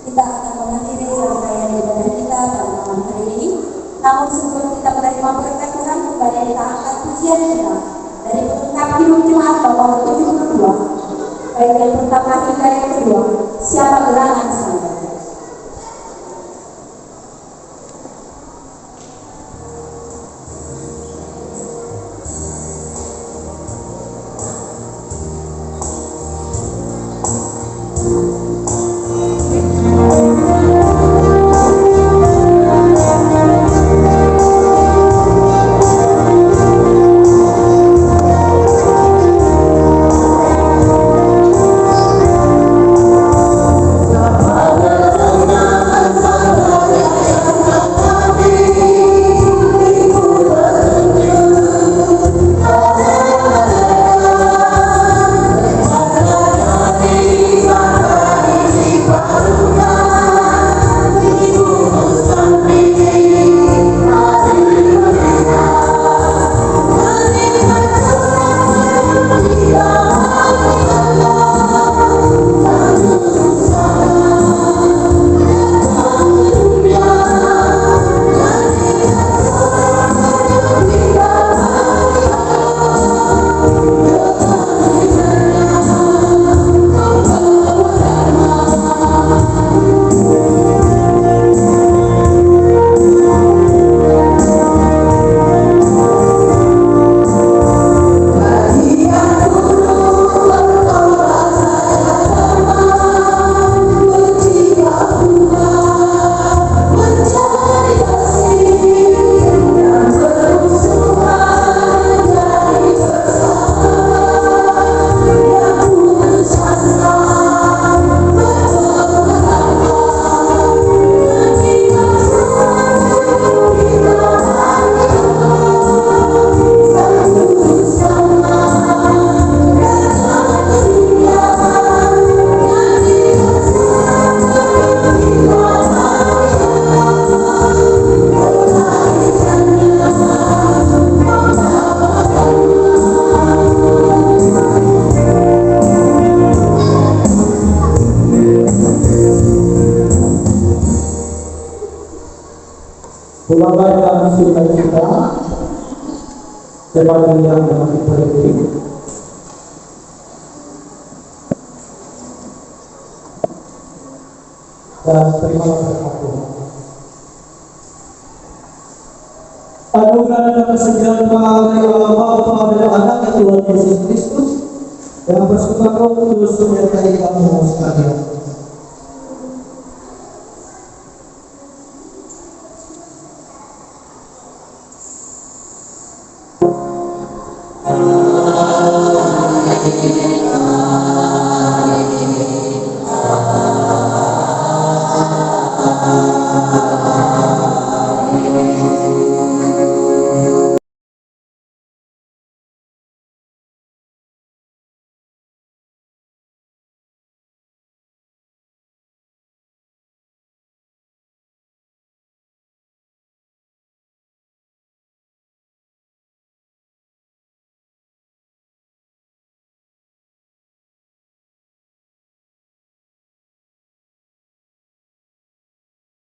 S4: Kita akan mengakhiri rangkaian ibadah kita pada malam hari ini. Namun sebelum kita menerima berkat Tuhan, kembali kita angkat pujian kita dari pelengkap hidup jemaat nomor 72, baik yang pertama hingga yang kedua. Siapa gerangan saya?
S5: Terima
S8: Pulanglah kami suka kita kepada yang dipercayai. Dan terima kasih. Anugerah dan kesejahteraan dari Allah Bapa dan Anak Tuhan Yesus Kristus yang bersekutu Roh Kudus menyertai kamu sekalian.